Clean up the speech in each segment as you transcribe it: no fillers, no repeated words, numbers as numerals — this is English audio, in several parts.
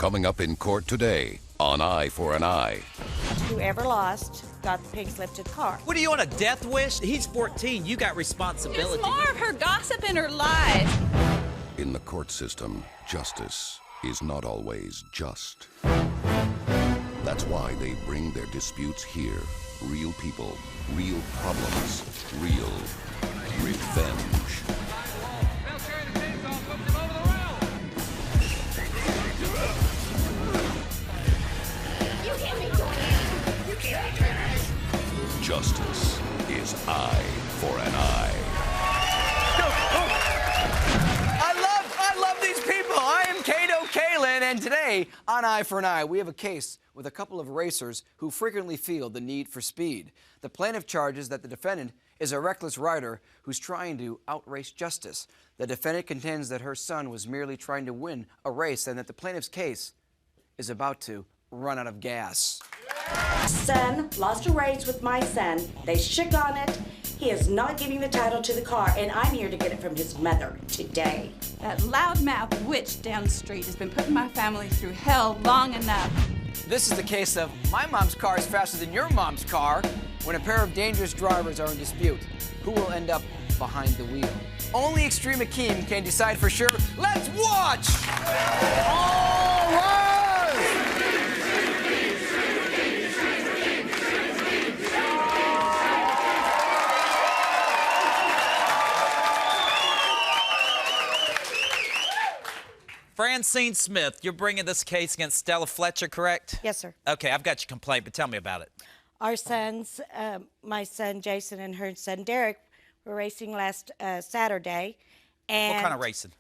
Coming up in court today on Eye for an Eye. Whoever lost got the pink slip to the car. What are you on a death wish? He's 14. You got responsibility. It's more of her gossip in her life. In the court system, justice is not always just. That's why they bring their disputes here. Real people, real problems, real revenge. Justice is Eye for an Eye. I love these people. I am Cato Kalin, and today on Eye for an Eye, we have a case with a couple of racers who frequently feel the need for speed. The plaintiff charges that the defendant is a reckless rider who's trying to outrace justice. The defendant contends that her son was merely trying to win a race and that the plaintiff's case is about to run out of gas. Son lost a race with my son. They shook on it. He is not giving the title to the car, and I'm here to get it from his mother today. That loudmouth witch down the street has been putting my family through hell long enough. This is the case of my mom's car is faster than your mom's car when a pair of dangerous drivers are in dispute. Who will end up behind the wheel? Only Extreme Akim can decide for sure. Let's watch! All right! Francine Smith, you're bringing this case against Stella Fletcher, correct? Yes, sir. Okay, I've got your complaint, but tell me about it. Our sons, my son Jason and her son Derek, were racing last Saturday. And What kind of racing?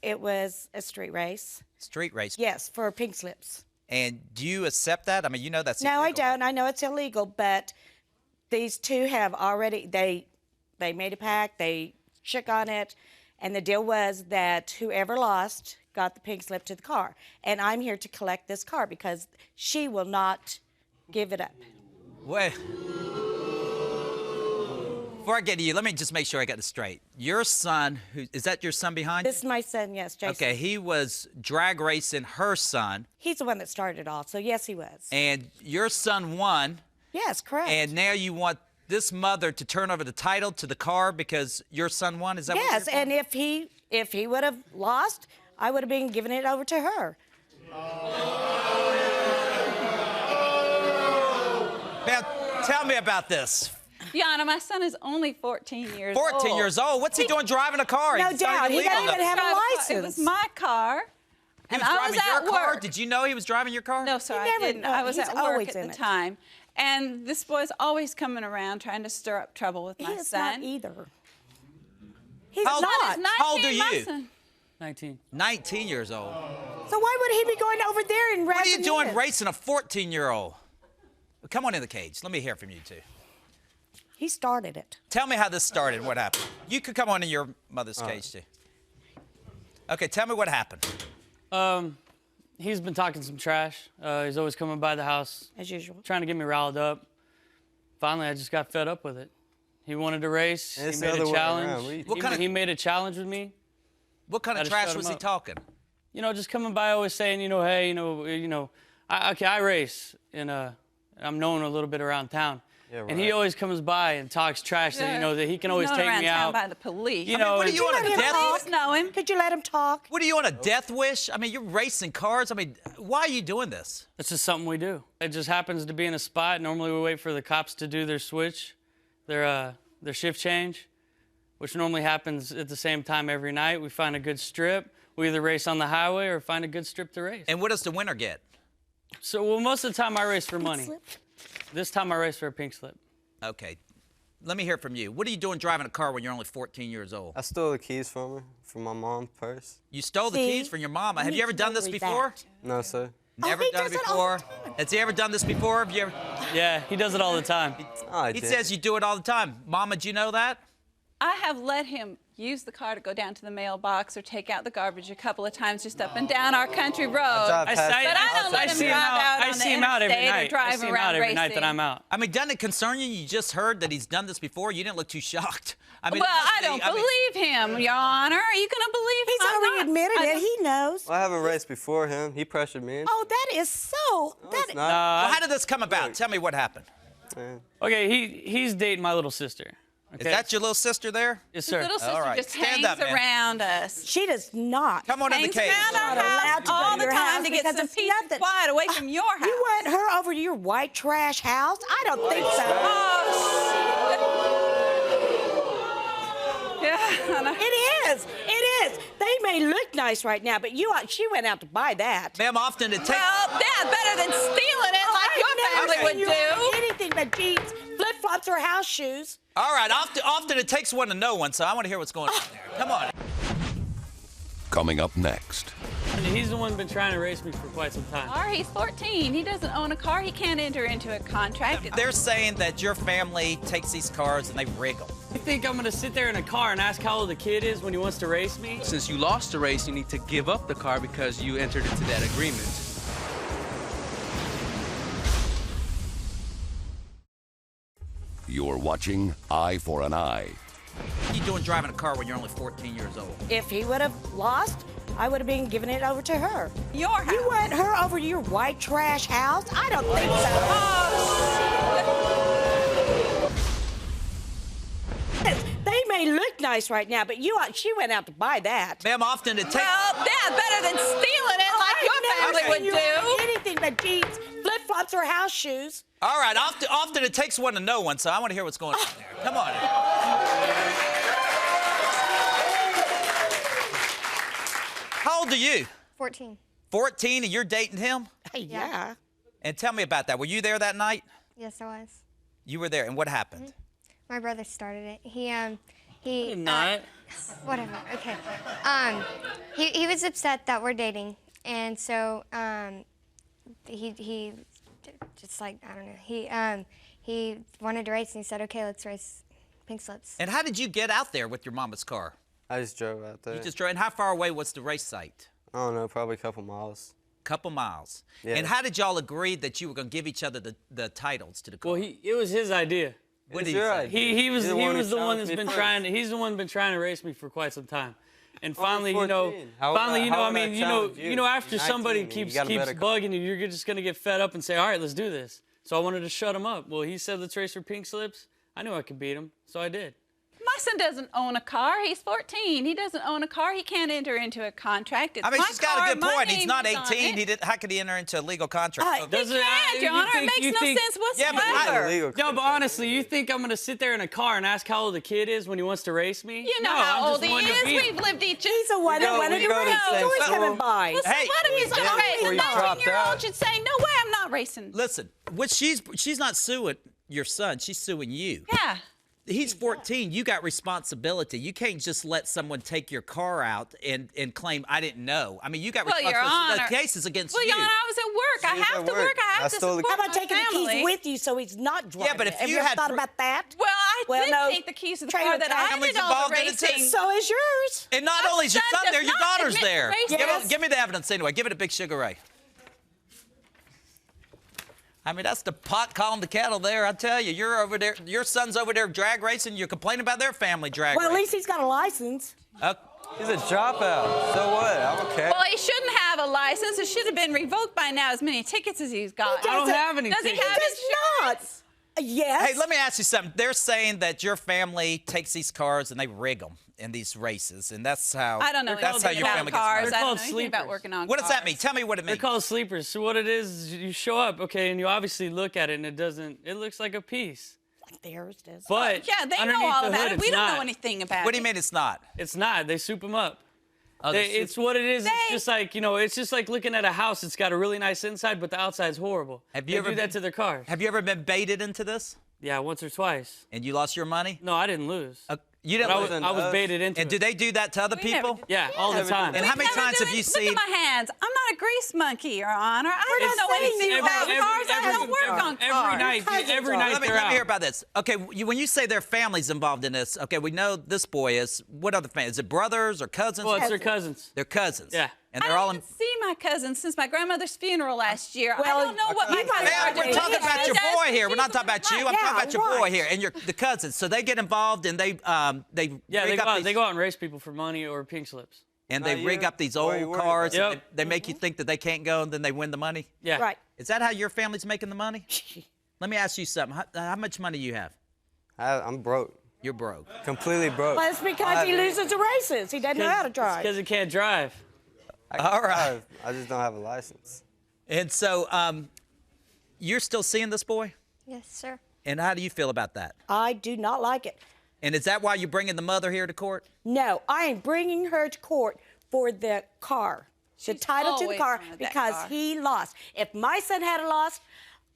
It was a street race. Street race? Yes, for pink slips. And do you accept that? I mean, you know that's illegal. No, I don't. I know it's illegal, but these two have already, they made a pact, they shook on it, and the deal was that whoever lost got the pink slip to the car. And I'm here to collect this car because she will not give it up. Wait. Before I get to you, let me just make sure I got this straight. Your son, is that your son behind you? This is my son, yes, Jason. Okay, he was drag racing her son. He's the one that started it all, so yes, he was. And your son won. Yes, correct. And now you want this mother to turn over the title to the car because your son won? Is that what you're Yes, and if he would have lost, I would have been giving it over to her. Now, tell me about this. Yana, my son is only 14 years old. 14 years old? What's he doing driving a car? No He's doubt. He doesn't even have a license. It was my car. He was and I driving was at your car? work. Did you know he was driving your car? No, sir, He I never didn't. know. I was He's at work always at in the it. time. And this boy's always coming around trying to stir up trouble with my He is son. not either. He's How old- not. He's 19, How old are my you? son. 19. 19 years old. So why would he be going over there and What are racing you doing his? racing a 14-year-old? Come on in the cage. Let me hear from you two. He started it. Tell me how this started and what happened. You could come on in your mother's cage, too. Okay, tell me what happened. He's been talking some trash. He's always coming by the house, As usual. trying to get me riled up. Finally, I just got fed up with it. He wanted to race. It's He the made a other way around. challenge. What kind of- He made a challenge with me. What kind I of just trash shut him was he up. talking? You know, just coming by, always saying, hey, I race, and I'm known a little bit around town. Yeah, And he right. always comes by and talks trash that he can always Known take around me town out. by the police. You know, what are and- you on a Let him death? talk. know him. Could you let him talk? What are you on a death wish? I mean, you're racing cars. I mean, why are you doing this? It's just something we do. It just happens to be in a spot. Normally we wait for the cops to do their switch, their shift change, which normally happens at the same time every night. We find a good strip. We either race on the highway or find a good strip to race. And what does the winner get? So, well, most of the time I race for money. slip. This time I race for a pink slip. Okay. Let me hear from you. What are you doing driving a car when you're only 14 years old? I stole the keys from her, from my mom's purse. You stole the See? keys from your mama. Have You you ever need to done this know before? that. No, sir. Never he done it does it all before? the time. Has he ever done this before? Have you ever? Yeah, he does it all the time. Oh, I He did. says you do it all the time. Mama, do you know that? I have let him use the car to go down to the mailbox or take out the garbage a couple of times just up and down our country road. I But I don't let him drive out on the interstate or drive around every night racing. that I'm out. I mean, doesn't it concern you? You just heard that he's done this before. You didn't look too shocked. I mean, Well, it must I don't be- believe him, Your Honor. Are you going to believe him? He's I'm already not. admitted I it. don't- He knows. Well, I haven't raced before him. He pressured me. Oh, that is so. It's That, not. Well, how did this come about? Tell me what happened. Okay, he's dating my little sister. Okay? Is that your little sister there? Yes, His sir. little sister All right. just Stand hangs up, man. around us. she does not. Come on in the Hangs cage. around our Not allowed house to go all to the your time house to get because some it's peace and nothing. quiet away from your house. You want her over to your white trash house? I don't think so. Oh, yeah. and I- It is. It is. They may look nice right now, but she went out to buy that. Ma'am, often it takes... Well, yeah, better than stealing it like your family Okay. would You do. wear anything but jeans, flip-flops, or house shoes. All right, often it takes one to know one, so I want to hear what's going on there. Come on. Coming up next. He's the one been trying to race me for quite some time. Car, he's 14. He doesn't own a car. He can't enter into a contract. They're saying that your family takes these cars and they rig them. You think I'm gonna sit there in a car and ask how old the kid is when he wants to race me? Since you lost the race, you need to give up the car because you entered into that agreement. You're watching Eye for an Eye. What are you doing driving a car when you're only 14 years old? If he would have lost, I would have been giving it over to her. Your house. You want her over to your white trash house? I don't think so. They may look nice right now, but she went out to buy that. Ma'am, often it takes... Well, yeah, better than stealing it like I've your never family seen you would wear do. anything but jeans, flip-flops, or house shoes. All right, often it takes one to know one, so I want to hear what's going on there. Come on. How old are you? 14. 14, and you're dating him? Yeah. And tell me about that. Were you there that night? Yes, I was. You were there, and what happened? My brother started it. He Did not. whatever. Okay. He was upset that we're dating, and so he just like I don't know. He wanted to race, and he said, "Okay, let's race pink slips." And how did you get out there with your mama's car? I just drove out there. You just drove. And how far away was the race site? I don't know, probably a couple miles. Couple miles. Yeah. And how did y'all agree that you were going to give each other the titles to the car? Well, it was his idea. What It's did he your say? idea. He was You're the one who that's challenged been me trying. first. He's the one been trying to race me for quite some time. And finally, 14. How finally, would I I mean, challenge you? after You're somebody 19 and you keeps got a better car. bugging you, you're just gonna get fed up and say, all right, let's do this. So I wanted to shut him up. Well, he said, let's race for pink slips. I knew I could beat him, so I did. My son doesn't own a car. He's 14. He doesn't own a car. He can't enter into a contract. It's I mean, my she's got car, a good my point. He's name not is on 18. it. How could he enter into a legal contract? Does He it- can't, you Your Honor. think- It you makes no think- sense Yeah, but whatsoever. Illegal. No, but honestly, you think I'm gonna sit there in a car and ask how old the kid is when he wants to race me? You know No, how I'm old just he one to is. beat him. We've lived each He's the one that go- wanted we to go to race. the He's same always school. coming by. Well, so Hey. what if he's Yeah, okay? before The you dropped 19-year-old out. should say, no way, I'm not racing. Listen, she's not suing your son. She's suing you. Yeah. He's 14. You got responsibility. You can't just let someone take your car out and claim I didn't know. I mean, you got Well, Your responsibility. Honor. The case is against Well, you. Your Honor, I was at work. I was have at to work. work. I I have to stole the- support How about my taking the family. keys with you so he's not driving? but if it? Have you you ever had thought fr- about that? Well, I Well, did no. take the keys to the Trailer car that tag. I How much did all the involved in it, too? racing. So is yours. And not My only is your son son does there, your not daughter's admit there. racing. Yes. Give me the evidence anyway. Give it a big Sugar Ray. I mean, that's the pot calling the kettle there. I tell you, you're over there. Your son's over there drag racing. You're complaining about their family drag Well, at racing. least he's got a license. He's a dropout. So what? I don't care. Well, he shouldn't have a license. It should have been revoked by now, as many tickets as he's got. I don't have any Does he tickets. have He does insurance? Yes. Hey, let me ask you something. They're saying that your family takes these cars and they rig them in these races, and that's how. I don't know That's how anything your about family cars. gets They're I don't called know anything about sleepers. working on What does that cars. mean? Tell me what it They're means. called sleepers. So what it is you show up, okay, and you obviously look at it and it looks like a piece. Like theirs does. But Yeah, they know underneath all the about hood, it. We it's don't not. know anything about it. What do you mean it's not? It's not. They soup them up. Oh, It's what it is. It's They- just like, it's just like looking at a house. It's got a really nice inside, but the outside's horrible. Have you They ever do that been- to their cars? Have you ever been baited into this Yeah, once or twice. and you lost your money? No, I didn't lose. You didn't. I was baited into And it. do they do that to other people? Yeah, all the time. And how many times have you Look seen? at my hands. I'm not a grease monkey, Your Honor. I don't know anything about cars. I don't work on cars. Every night Let me hear about this. Okay, when you say their family's involved in this, okay, we know this boy is. What other family? Is it brothers or cousins? Well, it's their cousins. They're cousins. Yeah. And I they're all didn't in. see my cousin since my grandmother's funeral last year. Well, I don't know what my cousins Ma'am, are doing. we're talking about your boy here. We're not talking about you. I'm talking about your boy right. here and the cousins. So they get involved and they Yeah, rig up these, they go out and race people for money or pink slips. and they Now rig you're- up these why are you old worried cars. about And that? they make you think that they can't go, and then they win the money. Yeah. Right. Is that how your family's making the money? Let me ask you something. How much money you have? I'm broke. You're broke. Completely broke. Well, it's because he loses the races. He doesn't know how to drive. Because he can't drive. All right. I just don't have a license. And so you're still seeing this boy? Yes, sir. And how do you feel about that? I do not like it. And is that why you're bringing the mother here to court? No, I am bringing her to court for the car, the title to the always car, wanted that because car. he lost. If my son had lost,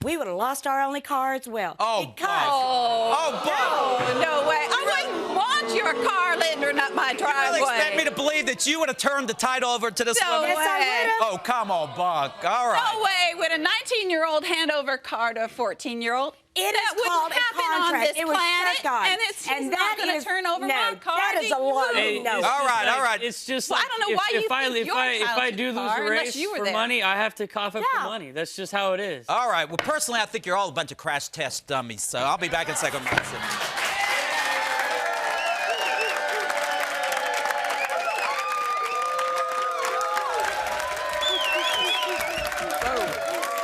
we would have lost our only car as well. Oh, because Oh, no way. I wouldn't want your car lending up my You driveway. really expect me to believe that you would have turned the title over to this No woman? Yes, I way. would have. Oh, come on, Buck. All right. No way would a 19-year-old hand over a car to a 14-year-old. It that is called wouldn't a happen on contract. this It was planet, shut on. and it's And not that going to is- turn over no, my car. that is a to lot. you. Hey, No. it's All just right, like- all right. It's just Well, I like don't know if, why you if I think if your I if I child's do lose car a unless race you were for there. money, I have to cough up Yeah. the money. That's just how it is. All right. Well, personally, I think you're all a bunch of crash test dummies, so I'll be back in a second.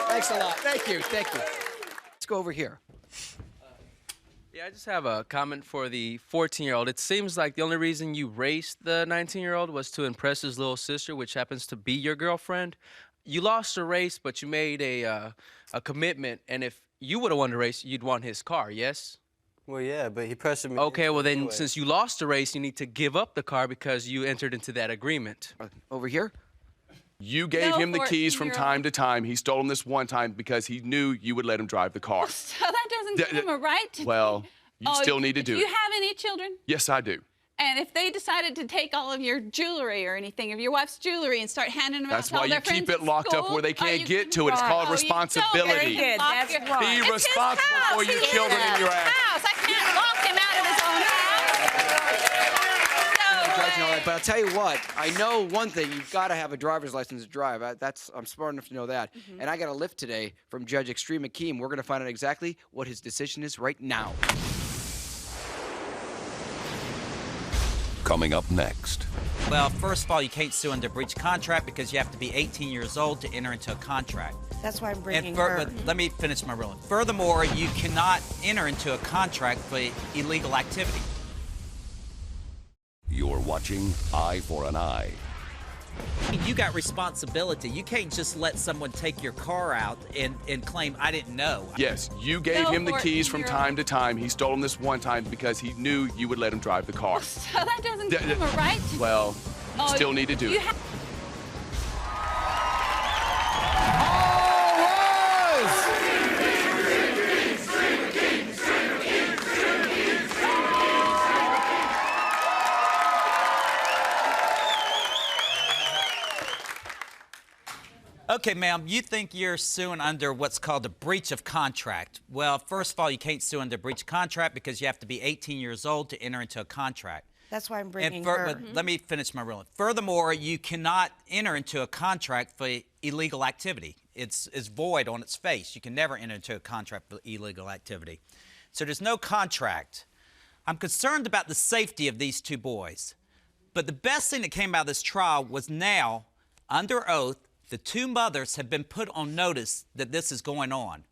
Thanks a lot. Thank you. Thank you. Let's go over here. Yeah, I just have a comment for the 14-year-old. It seems like the only reason you raced the 19-year-old was to impress his little sister, which happens to be your girlfriend. You lost the race, but you made a commitment, and if you would have won the race, you'd want his car, yes? Well, yeah, but he pressured me. Okay, into well it then, anyway. since you lost the race, you need to give up the car because you entered into that agreement. Over here. You gave No him the keys from 14-year-old. time to time. He stole them this one time because he knew you would let him drive the car. So that doesn't give him a right to. Well, you still need to do Do you it. have any children? Yes, I do. And if they decided to take all of your jewelry or anything, of your wife's jewelry, and start handing them out That's to all why their you keep friends it locked at up where they school, can't you get can- to it. It's called Oh, you don't. responsibility. You can lock That's your- right. Be It's his responsible house. for your It's children his and your actions. house. I can't lock him out of his own house. Judge and all No that, way. but I'll tell you what. I know one thing. You've got to have a driver's license to drive. I'm smart enough to know that. And I got a lift today from Judge Extreme Akim. We're going to find out exactly what his decision is right now. Coming up next. Well, first of all, you can't sue under breach of contract because you have to be 18 years old to enter into a contract. That's why I'm bringing And her. but let me finish my ruling. Furthermore, you cannot enter into a contract for illegal activity. You're watching Eye for an Eye. You got responsibility. You can't just let someone take your car out and claim, I didn't know. Yes, you gave No him the keys from 14-year-old. time to time. He stole them this one time because he knew you would let him drive the car. So that doesn't give him a right to. Well, you Oh, still need to do you it. have- Okay, ma'am, you think you're suing under what's called a breach of contract. Well, first of all, you can't sue under breach of contract because you have to be 18 years old to enter into a contract. That's why I'm bringing And her. but let me finish my ruling. Furthermore, you cannot enter into a contract for illegal activity. It's void on its face. You can never enter into a contract for illegal activity. So there's no contract. I'm concerned about the safety of these two boys. But the best thing that came out of this trial was now, under oath, the two mothers have been put on notice that this is going on.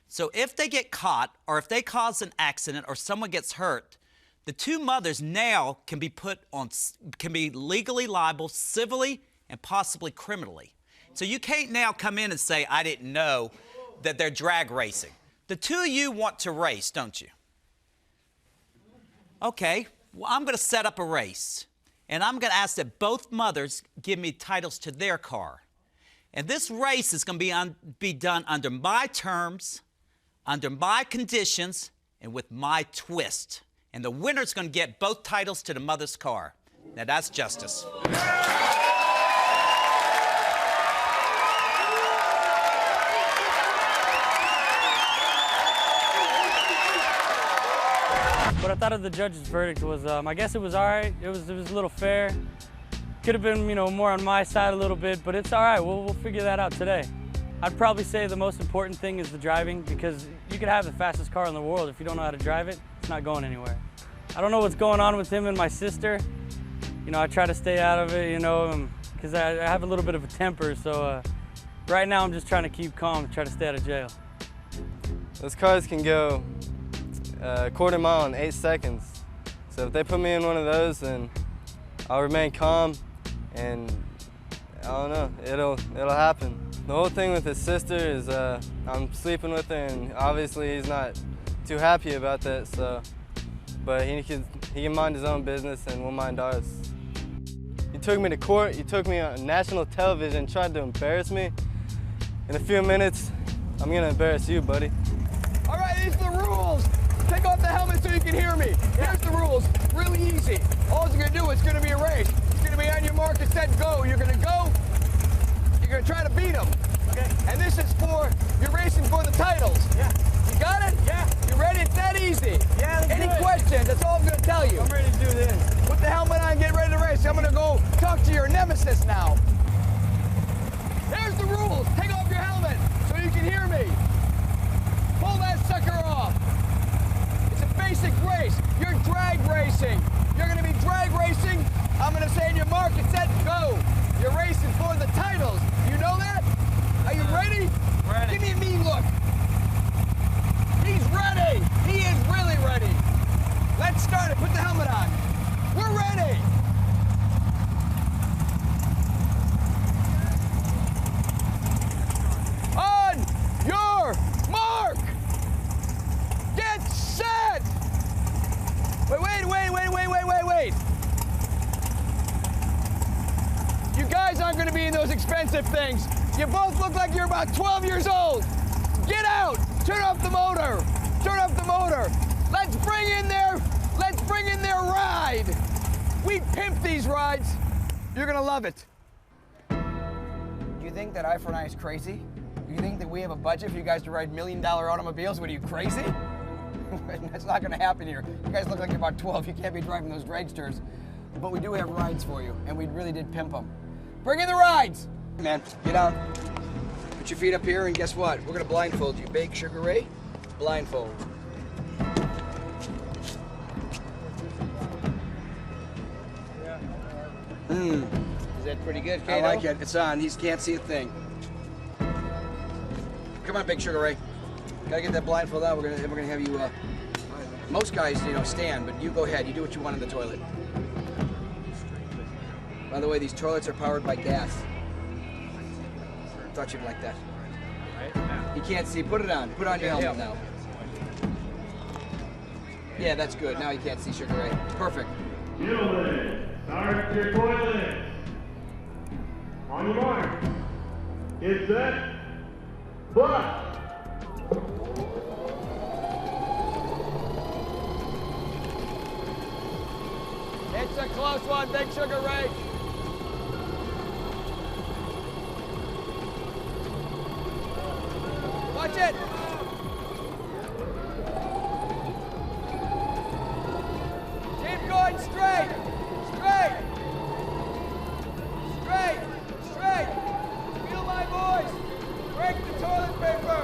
So if they get caught or if they cause an accident or someone gets hurt, the two mothers now can be legally liable civilly and possibly criminally. So you can't now come in and say, I didn't know that they're drag racing. The two of you want to race, don't you? Okay, well, I'm going to set up a race. And I'm going to ask that both mothers give me titles to their car. And this race is going to be done under my terms, under my conditions, and with my twist. And the winner's going to get both titles to the mother's car. Now that's justice. What I thought of the judge's verdict was, I guess it was all right. It was a little fair. Could have been, more on my side a little bit, but it's all right. We'll figure that out today. I'd probably say the most important thing is the driving, because you could have the fastest car in the world. If you don't know how to drive it, it's not going anywhere. I don't know what's going on with him and my sister. I try to stay out of it, because I have a little bit of a temper. So right now I'm just trying to keep calm, try to stay out of jail. Those cars can go a quarter mile in 8 seconds. So if they put me in one of those, then I'll remain calm, and I don't know, it'll happen. The whole thing with his sister is I'm sleeping with her, and obviously he's not too happy about that. So, but he can mind his own business, and we'll mind ours. He took me to court. He took me on national television, tried to embarrass me. In a few minutes, I'm gonna embarrass you, buddy. All right, these are the rules. Take off the helmet so you can hear me. Here's the rules, really easy. All you're gonna do is gonna be a race. It's gonna be on your mark and set, go. You're gonna go, you're gonna try to beat them. Okay. And this is you're racing for the titles. Yeah. You got it? Yeah. You ready? It's that easy. Yeah, Any questions? That's all I'm gonna tell you. I'm ready to do this. Put the helmet on, get ready to race. I'm gonna go talk to your nemesis now. Here's the rules. Take off your helmet so you can hear me. Pull that sucker off. It's a basic race. You're drag racing. You're gonna be drag racing. I'm gonna say in your mark and set, go. You're racing for the titles. You know that? Are you ready? Ready. Give me a mean look. He's ready. He is really ready. Let's start it. Put the helmet on. We're ready. On your mark. Get set. Wait. You guys aren't going to be in those expensive things. You both look like you're about 12 years old. Get out. Turn off the motor. Turn off the motor. Let's bring in their ride. We pimp these rides. You're going to love it. You think that Eye for an Eye is crazy? You think that we have a budget for you guys to ride $1 million automobiles? What are you, crazy? That's not going to happen here. You guys look like you're about 12. You can't be driving those dragsters. But we do have rides for you, and we really did pimp them. Bring in the rides! Man, get down. Put your feet up here, and guess what? We're going to blindfold you. Bake Sugar Ray, blindfold. Is that pretty good, Kato? I like it. It's on. He can't see a thing. Come on, Big Sugar Ray. Gotta get that blindfold out. We're gonna have you. Most guys, stand, but you go ahead. You do what you want in the toilet. By the way, these toilets are powered by gas. Thought you'd like that. You can't see. Put it on. Put on your helmet now. Yeah, that's good. Now you can't see, Sugar Ray. Perfect. Gentlemen, start your toilet. On your mark. Get set. But. It's a close one, Big Sugar Ray. Watch it. Keep going straight. Straight. Straight. Straight. Feel my voice. Break the toilet paper.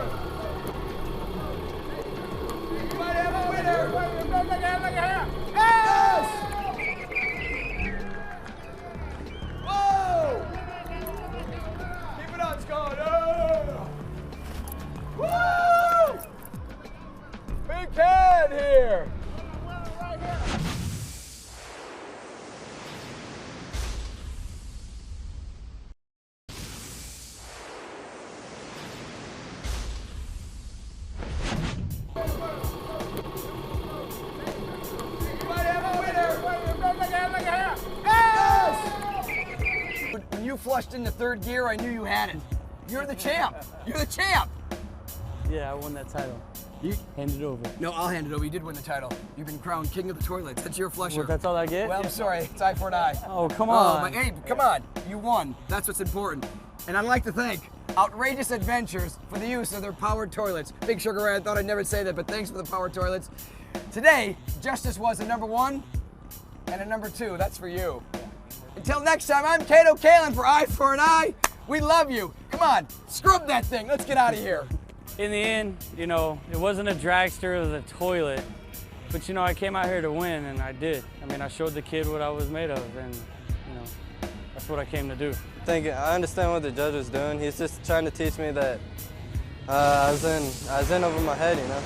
You might have a winner. Yes! Whoa! Keep it on, Scott. Oh! Woo! Big head here. When you flushed into third gear, I knew you had it. You're the champ. You're the champ. Yeah, I won that title. Hand it over. No, I'll hand it over. You did win the title. You've been crowned king of the toilets. That's your flusher. Well, that's all I get? Well, I'm sorry. It's eye for an eye. Oh, come on. But hey, come on. You won. That's what's important. And I'd like to thank Outrageous Adventures for the use of their powered toilets. Big Sugar Ray, I thought I'd never say that, but thanks for the powered toilets. Today, Justice was a #1 and a #2. That's for you. Until next time, I'm Cato Kalin for Eye for an Eye. We love you. Come on, scrub that thing. Let's get out of here. In the end, you know, it wasn't a dragster, it was a toilet. But, you know, I came out here to win, and I did. I mean, I showed the kid what I was made of, and, you know, that's what I came to do. I understand what the judge was doing. He's just trying to teach me that I was in over my head, you know.